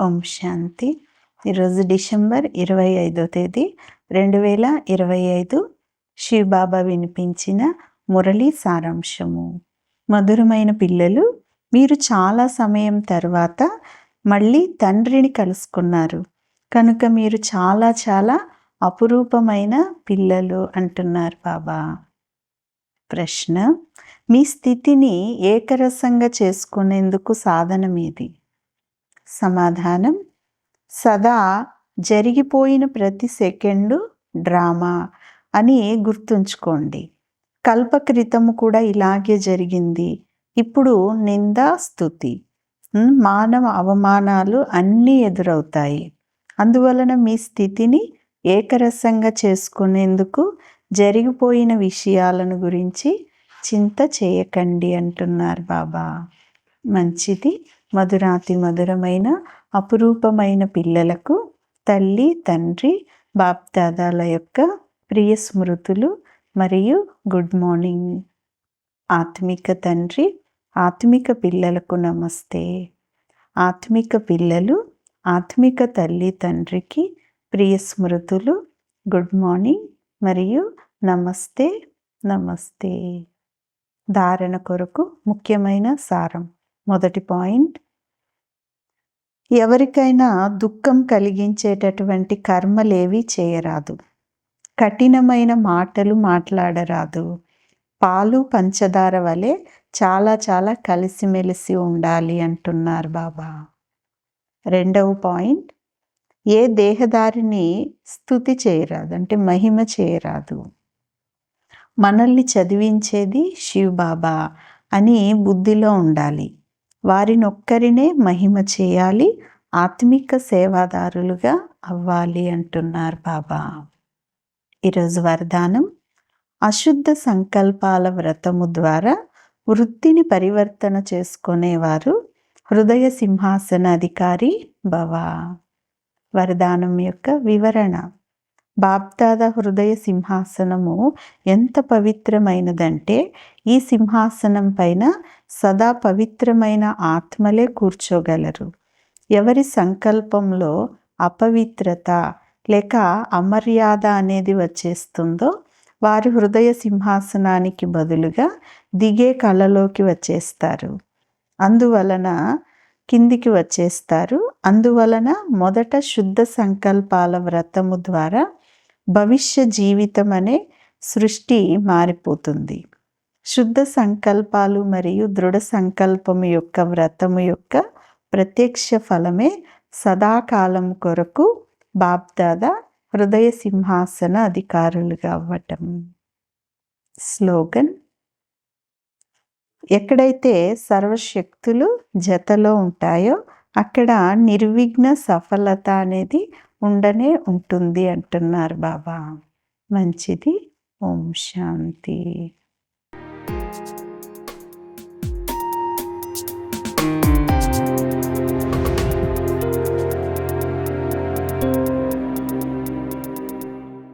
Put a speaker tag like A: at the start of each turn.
A: ఓం శాంతి. ఈరోజు డిసెంబర్ 25వ తేదీ 2025. శివబాబా వినిపించిన మురళీ సారాంశము. మధురమైన పిల్లలు, మీరు చాలా సమయం తర్వాత మళ్ళీ తండ్రిని కలుసుకున్నారు కనుక మీరు చాలా చాలా అపురూపమైన పిల్లలు అంటున్నారు బాబా. ప్రశ్న: మీ స్థితిని ఏకరసంగా చేసుకునేందుకు సాధనమేది? సమాధానం: సదా జరిగిపోయిన ప్రతి సెకండు డ్రామా అని గుర్తుంచుకోండి. కల్పక్రితము కూడా ఇలాగే జరిగింది. ఇప్పుడు నింద, స్తుతి, మానవ అవమానాలు అన్నీ ఎదురవుతాయి. అందువలన మీ స్థితిని ఏకరసంగా చేసుకునేందుకు జరిగిపోయిన విషయాలను గురించి చింత చేయకండి అంటున్నారు బాబా. మంచిది. మధురాతి మధురమైన అపురూపమైన పిల్లలకు తల్లి, తండ్రి, బాప్దాదాల యొక్క ప్రియ స్మృతులు మరియు గుడ్ మార్నింగ్. ఆత్మిక తండ్రి, ఆత్మిక పిల్లలకు నమస్తే. ఆత్మిక పిల్లలు ఆత్మిక తల్లి, తండ్రికి ప్రియ స్మృతులు, గుడ్ మార్నింగ్ మరియు నమస్తే నమస్తే. ధారణ కొరకు ముఖ్యమైన సారం. మొదటి పాయింట్: ఎవరికైనా దుఃఖం కలిగించేటటువంటి కర్మలేవి చేయరాదు. కఠినమైన మాటలు మాట్లాడరాదు. పాలు పంచదార వలె చాలా చాలా కలిసిమెలిసి ఉండాలి అంటున్నారు బాబా. రెండవ పాయింట్: ఏ దేహదారిని స్తుతి చేయరాదు, అంటే మహిమ చేయరాదు. మనల్ని చదివించేది శివ్ బాబా అని బుద్ధిలో ఉండాలి. వారినొక్కరినే మహిమ చేయాలి, ఆత్మిక సేవాదారులుగా అవ్వాలి అంటున్నారు బాబా. ఈరోజు వరదానం: అశుద్ధ సంకల్పాల వ్రతము ద్వారా వృత్తిని పరివర్తన చేసుకునేవారు హృదయ సింహాసన అధికారి భవ. వరదానం యొక్క వివరణ. బాప్దాదా హృదయ సింహాసనము ఎంత పవిత్రమైనదంటే ఈ సింహాసనం పైన సదా పవిత్రమైన ఆత్మలే కూర్చోగలరు. ఎవరి సంకల్పంలో అపవిత్రత లేక అమర్యాద అనేది వచ్చేస్తుందో వారి హృదయ సింహాసనానికి బదులుగా దిగే కళలోకి వచ్చేస్తారు. అందువలన మొదట శుద్ధ సంకల్పాల వ్రతము ద్వారా భవిష్య జీవితం అనే సృష్టి మారిపోతుంది. శుద్ధ సంకల్పాలు మరియు దృఢ సంకల్పము యొక్క వ్రతము యొక్క ప్రత్యక్ష ఫలమే సదాకాలం కొరకు బాప్దాదా హృదయ సింహాసన అధికారులుగా అవ్వటం. స్లోగన్: ఎక్కడైతే సర్వశక్తులు జతలో ఉంటాయో అక్కడ నిర్విఘ్న సఫలత అనేది ఉండనే ఉంటుంది అంటున్నారు బాబా. మంచిది. ఓం శాంతి.